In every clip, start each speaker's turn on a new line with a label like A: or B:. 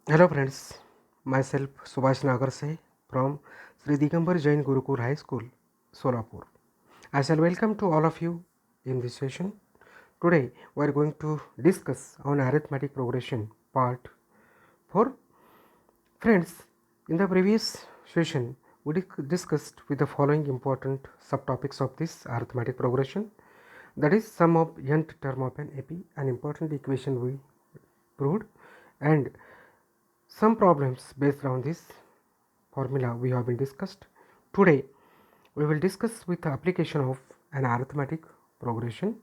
A: Hello friends, myself Subhash Nagarse from Sri Digambar Jain Gurukul High School, Solapur. I shall welcome to all of you in this session. Today we are going to discuss on arithmetic progression part 4. Friends, in the previous session we discussed with the following important subtopics of this arithmetic progression, that is sum of nth term of an AP, an important equation we proved, and some problems based on this formula we have been discussed. Today we will discuss with the application of an arithmetic progression.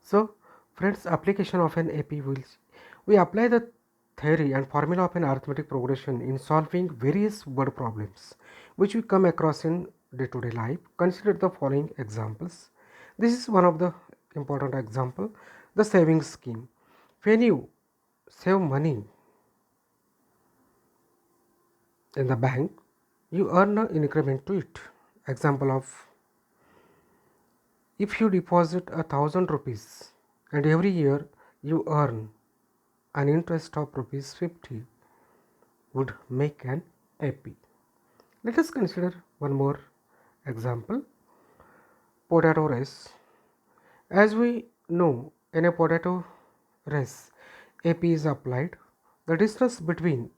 A: So friends, application of an AP will we apply the theory and formula of an arithmetic progression in solving various word problems which we come across in day-to-day life. Consider the following examples. This is one of the important example, the savings scheme. When you save money in the bank, you earn an increment to it. Example of, if you deposit 1,000 rupees and every year you earn an interest of rupees 50, would make an AP. Let us consider one more example, potato race. As we know, in a potato race, AP is applied. The distance between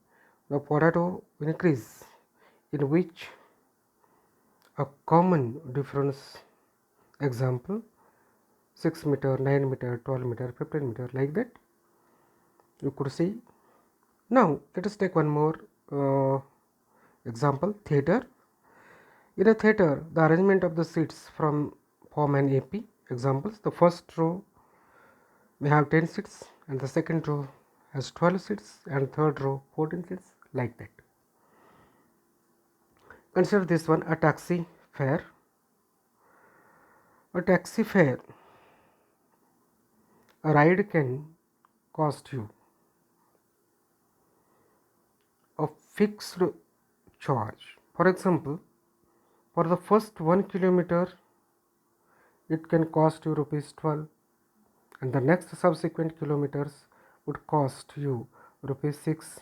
A: the potato increase, in which a common difference, example 6 meter, 9 meter, 12 meter, 15 meter, like that you could see. Now let us take one more example, theater. In a theater, the arrangement of the seats form an AP. Examples, the first row may have 10 seats and the second row has 12 seats and third row 14 seats, like that. Consider this one, a taxi fare. A taxi fare, a ride can cost you a fixed charge. For example, for the first 1 kilometer, it can cost you rupees 12, and the next subsequent kilometers would cost you rupees 6,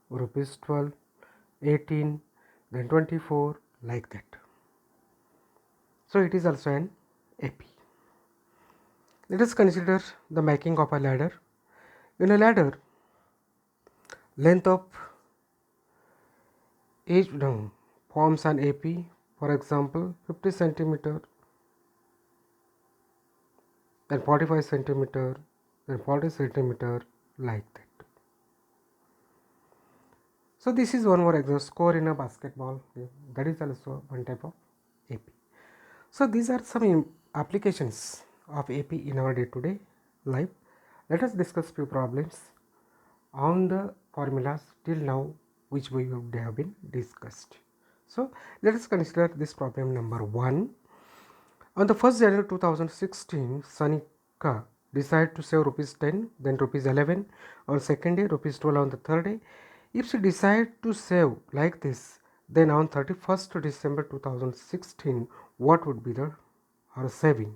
A: rupees 12, 18, then 24, like that. So it is also an AP. Let us consider the making of a ladder. In a ladder, length of each rung forms an AP. For example, 50 centimeter, then 45 centimeter, then 40 centimeter, like that. So this is one more example, score in a basketball. That is also one type of AP. So these are some applications of AP in our day-to-day life. Let us discuss few problems on the formulas till now which we have been discussed. So let us consider this problem number 1. On the 1st January 2016, Sanika decided to save rupees 10, then rupees 11 on second day, rupees 12 on the third day. If she decided to save like this, then on 31st December 2016, what would be her saving?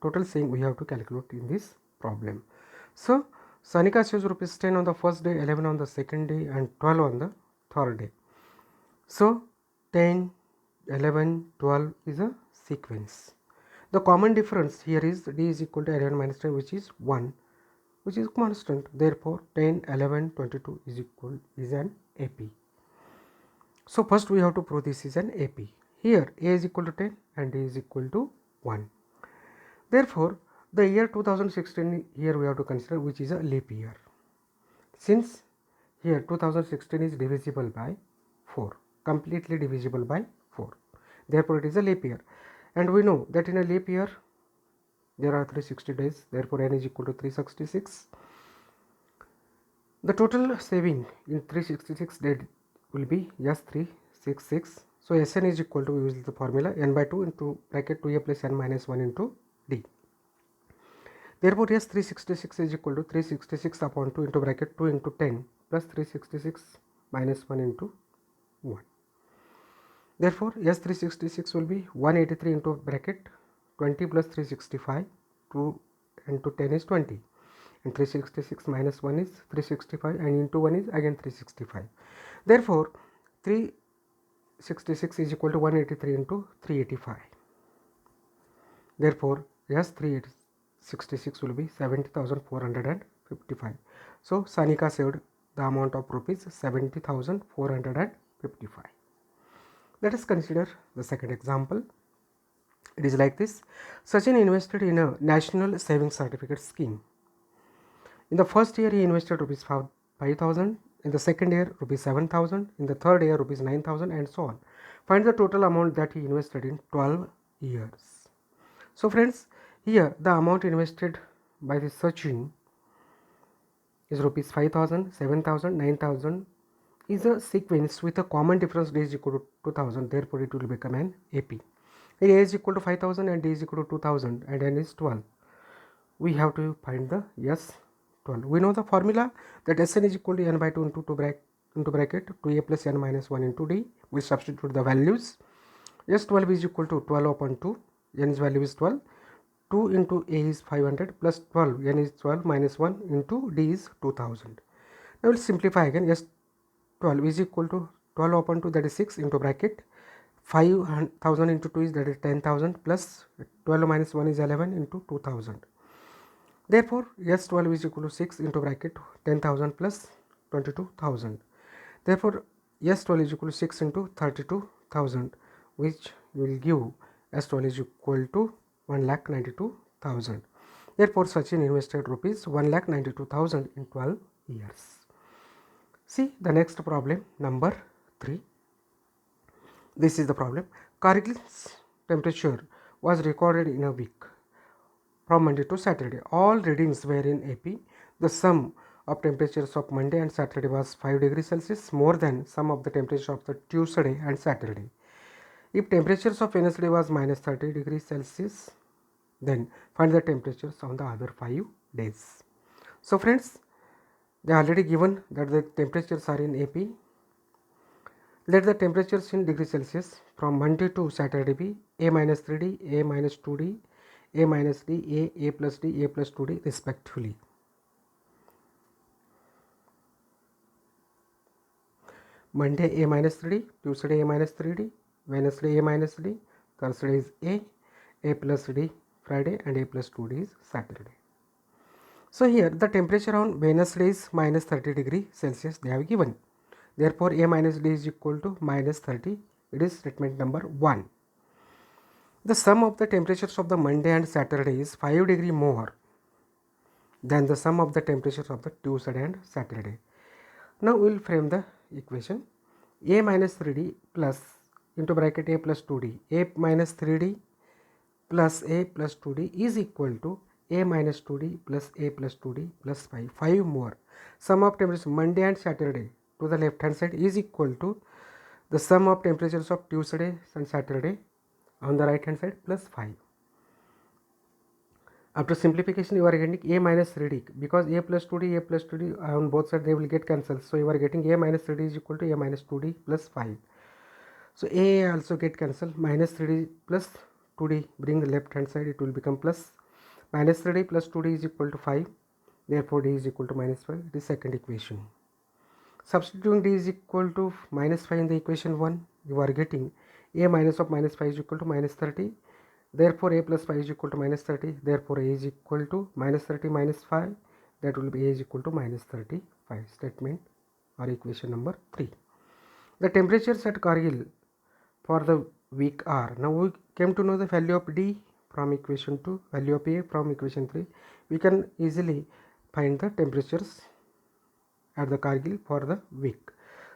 A: Total saving we have to calculate in this problem. So Sanika saves rupees 10 on the first day, 11 on the second day, and 12 on the third day. So 10, 11, 12 is a sequence. The common difference here is d is equal to 11 minus 10, which is 1, which is constant. Therefore 10, 11, 22 is an AP. So first we have to prove this is an AP. Here a is equal to 10 and d is equal to 1. Therefore the year 2016 here we have to consider, which is a leap year. Since here 2016 is divisible by 4, completely divisible by 4. Therefore it is a leap year, and we know that in a leap year there are 360 days. Therefore n is equal to 366. The total saving in 366 days will be just 366. So Sn is equal to, we use the formula n by 2 into bracket 2a plus n minus 1 into d. Therefore yes, 366 is equal to 366 upon 2 into bracket 2 into 10 plus 366 minus 1 into 1. Therefore yes, 366 will be 183 into bracket 20 plus 365, 2 into 10 is 20. and 366 minus 1 is 365 and into 1 is again 365. Therefore 366 is equal to 183 into 385. Therefore yes, 366 will be 70,455. So Sanika saved the amount of rupees 70,455. Let us consider the second example. It is like this. Sachin invested in a national savings certificate scheme. In the first year he invested rupees 5,000, in the second year rupees 7,000, in the third year rupees 9,000 and so on. Find the total amount that he invested in 12 years. So friends, here the amount invested by this Sachin is rupees 5,000, 7,000, 9,000 is a sequence with a common difference d is equal to 2,000. Therefore it will become an AP. Here a is equal to 5,000 and d is equal to 2,000 and n is 12. We have to find the S12. We know the formula that Sn is equal to n by 2 into 2a plus n minus 1 into d. We substitute the values. S12 is equal to 12 upon 2. N's value is 12. 2 into a is 500 plus 12. N is 12 minus 1 into d is 2000. Now we'll simplify again. S12 is equal to 12 upon 2, that is 6 into bracket 5,000 into 2 is, that is 10,000 plus 12 minus 1 is 11 into 2000. Therefore S12 is equal to 6 into bracket 10,000 plus 22,000. Therefore S12 is equal to 6 into 32,000, which will give S12 is equal to 1,92,000. Therefore Sachin invested rupees 1,92,000 in 12 years. See the next problem, number 3. This is the problem. Kargil's temperature was recorded in a week from Monday to Saturday. All readings were in AP. The sum of temperatures of Monday and Saturday was 5 degrees Celsius more than sum of the temperature of the Tuesday and Saturday. If temperatures of Wednesday was minus 30 degrees Celsius, then find the temperatures on the other 5 days. So friends, they are already given that the temperatures are in AP. Let the temperatures in degrees Celsius from Monday to Saturday be A minus 3D, A minus 2D, A minus D, A plus D, A plus 2D respectively. Monday A minus 3D, Tuesday A minus 3D, Wednesday A minus D, Thursday is A plus D Friday and A plus 2D is Saturday. So here the temperature on Wednesday is minus 30 degree Celsius they have given. Therefore A minus D is equal to minus 30. It is statement number 1. The sum of the temperatures of the Monday and Saturday is 5 degree more than the sum of the temperatures of the Tuesday and Saturday. Now we will frame the equation. A minus 3D plus into bracket A plus 2D. A minus 3D plus A plus 2D is equal to A minus 2D plus A plus 2D plus 5. 5 more. Sum of temperatures Monday and Saturday to the left hand side is equal to the sum of temperatures of Tuesday and Saturday on the right hand side plus 5. After simplification you are getting A minus 3D because A plus 2D on both sides they will get cancelled. So you are getting A minus 3D is equal to A minus 2D plus 5. So A also get cancelled. Minus 3D plus 2D bring the left hand side, it will become plus. Minus 3D plus 2D is equal to 5. Therefore D is equal to minus 5. It is second equation. Substituting D is equal to minus 5 in the equation 1, you are getting A minus of minus 5 is equal to minus 30. Therefore A plus 5 is equal to minus 30. Therefore A is equal to minus 30 minus 5. That will be A is equal to minus 35. Statement or equation number 3. The temperatures at Kargil for the week are. Now we came to know the value of D from equation 2, value of A from equation 3. We can easily find the temperatures at the Kargil for the week.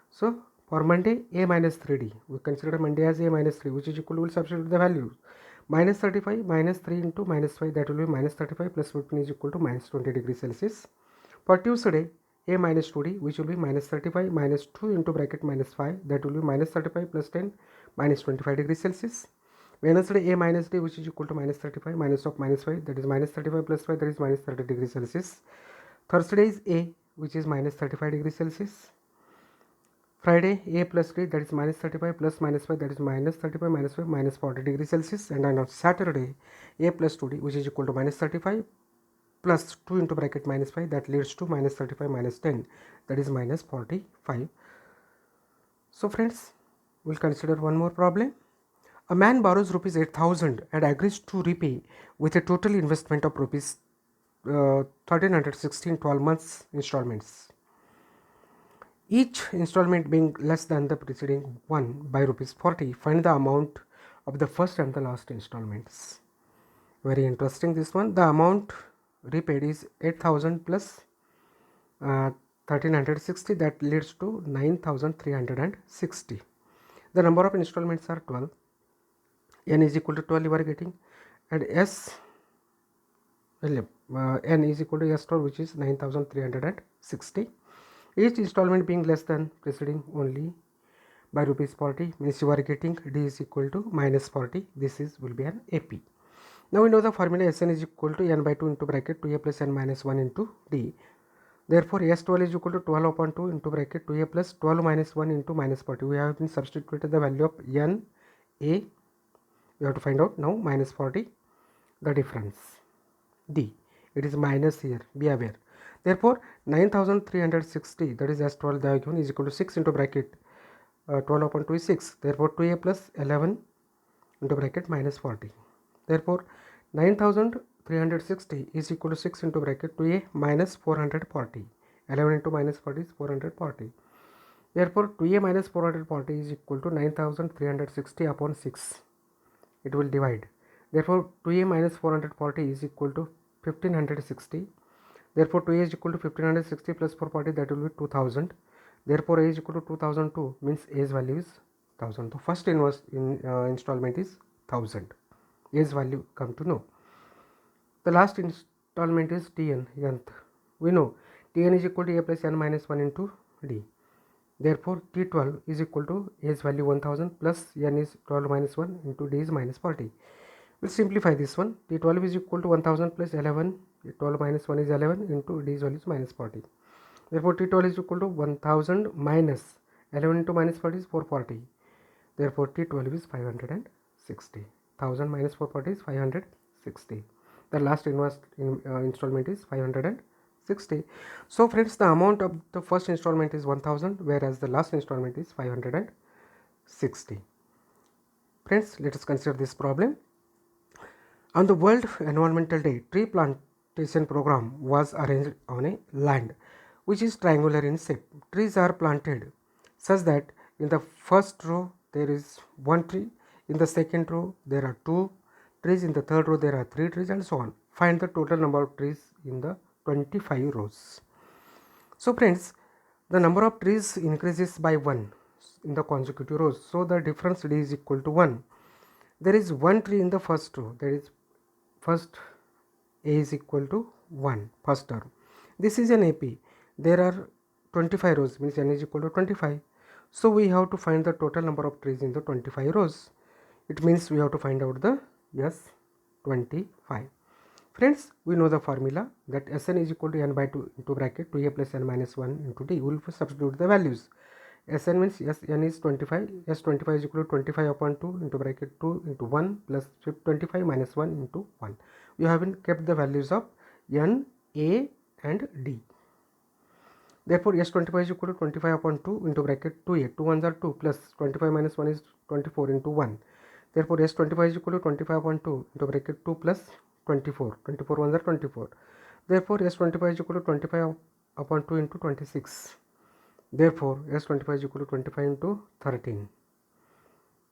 A: So for Monday A minus 3D, we consider Monday as A minus 3, which is equal to, we will substitute the values. Minus 35 minus 3 into minus 5, that will be minus 35 plus 15 is equal to minus 20 degrees Celsius. For Tuesday A minus 2D, which will be minus 35 minus 2 into bracket minus 5, that will be minus 35 plus 10 minus 25 degrees Celsius. Wednesday A minus D, which is equal to minus 35 minus of minus 5, that is minus 35 plus 5, that is minus 30 degrees Celsius. Thursday is A, which is minus 35 degrees Celsius. Friday A plus D, that is minus 35 plus minus 5, that is minus 35 minus 5 minus 40 degrees Celsius. And on Saturday A plus 2D, which is equal to minus 35 plus 2 into bracket minus 5, that leads to minus 35 minus 10, that is minus 45. So friends, we'll consider one more problem. A man borrows rupees 8,000 and agrees to repay with a total investment of rupees 1,316 12 months installments, each installment being less than the preceding one by rupees 40. Find the amount of the first and the last installments. Very interesting this one. The amount repaid is 8,000 plus 1,360, that leads to 9,360. The number of installments are 12. N is equal to 12 you are getting, and N is equal to S12, which is 9,360. Each installment being less than preceding only by rupees 40, means you are getting D is equal to minus 40. This will be an AP. Now we know the formula Sn is equal to n by 2 into bracket 2a plus n minus 1 into D. Therefore S12 is equal to 12 upon 2 into bracket 2a plus 12 minus 1 into minus 40. We have been substituted the value of n a. We have to find out now minus 40, the difference D. It is minus here, be aware. Therefore 9,360, that is S12 they have given, is equal to 6 into bracket 12 upon 2 is 6. Therefore 2a plus 11 into bracket minus 40. Therefore 9,360 is equal to 6 into bracket 2a minus 440. 11 into minus 40 is 440. Therefore 2a minus 440 is equal to 9,360 upon 6. It will divide. Therefore 2a minus 440 is equal to 1560. Therefore 2a is equal to 1560 plus 440, that will be 2000. Therefore a is equal to 2002, means a's value is 1000. The first installment is 1000. A's value come to know. The last installment is Tn, nth. We know Tn is equal to a plus n minus 1 into D. Therefore T12 is equal to A's value 1000 plus n is 12 minus 1 into D is minus 40. We'll simplify this one. T12 is equal to 1000 plus 11. 12 minus 1 is 11 into D's value is minus 40. Therefore T12 is equal to 1000 minus 11 into minus 40 is 440. Therefore T12 is 560. 1000 minus 440 is 560. The last installment is 560. So friends, the amount of the first installment is 1000, whereas the last installment is 560. Friends, let us consider this problem. On the World Environmental Day, tree plantation program was arranged on a land which is triangular in shape. Trees are planted such that in the first row there is one tree, in the second row there are 2 trees, in the third row there are 3 trees, and so on. Find the total number of trees in the 25 rows. So friends, the number of trees increases by 1 in the consecutive rows, so the difference D is equal to 1. There is 1 tree in the first row, that is first A is equal to 1, first term. This is an AP. There are 25 rows, means n is equal to 25. So we have to find the total number of trees in the 25 rows. It means we have to find out the S25. Friends, we know the formula that Sn is equal to n by 2 into bracket 2a plus n minus 1 into D. We will substitute the values. Sn means Sn is 25. S25 is equal to 25 upon 2 into bracket 2 into 1 plus 25 minus 1 into 1. We have been kept the values of n, a and D. Therefore S25 is equal to 25 upon 2 into bracket 2a. 2 ones are 2 plus 25 minus 1 is 24 into 1. Therefore S25 is equal to 25 upon 2 into bracket 2 plus 24. 24 ones are 24. Therefore S25 is equal to 25 upon 2 into 26. Therefore S25 is equal to 25 into 13.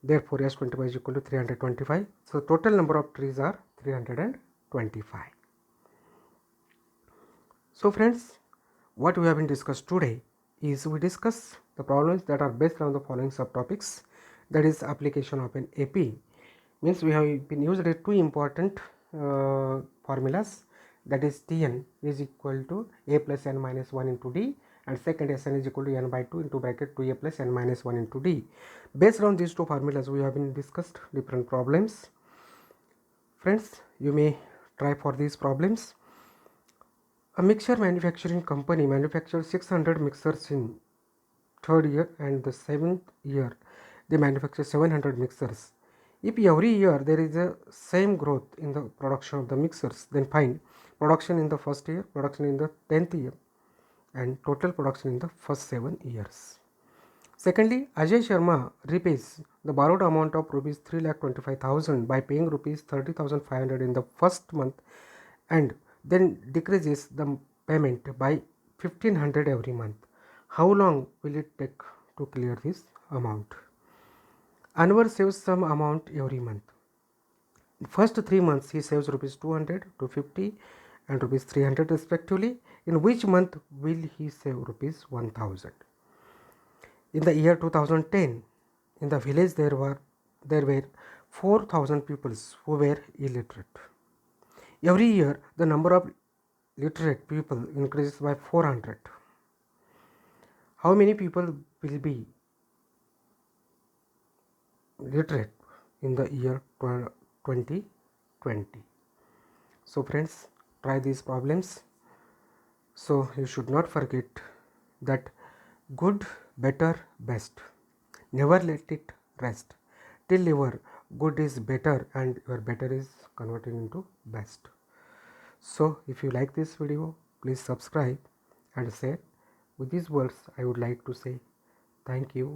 A: Therefore S25 is equal to 325. So total number of trees are 325. So friends, what we have been discussed today is we discuss the problems that are based on the following subtopics, that is application of an AP. Means we have been used 2 important formulas, that is Tn is equal to a plus n minus 1 into D, and second Sn is equal to n by 2 into bracket 2a plus n minus 1 into D. Based on these 2 formulas we have been discussed different problems. Friends, you may try for these problems. A mixture manufacturing company manufactured 600 mixers in 3rd year, and the 7th year they manufacture 700 mixers. If every year there is a same growth in the production of the mixers, then find production in the first year, production in the 10th year, and total production in the first 7 years. Secondly, Ajay Sharma repays the borrowed amount of rupees 3,25,000 by paying rupees 30,500 in the first month and then decreases the payment by 1,500 every month. How long will it take to clear this amount? Anwar saves some amount every month. First 3 months he saves rupees 200, 250 and rupees 300 respectively. In which month will he save rupees 1000? In the year 2010, in the village there were 4,000 people who were illiterate. Every year the number of literate people increases by 400. How many people will be literate in the year 2020? So friends, try these problems. So you should not forget that good, better, best. Never let it rest till your good is better and your better is converted into best. So if you like this video, please subscribe and share. With these words, I would like to say thank you.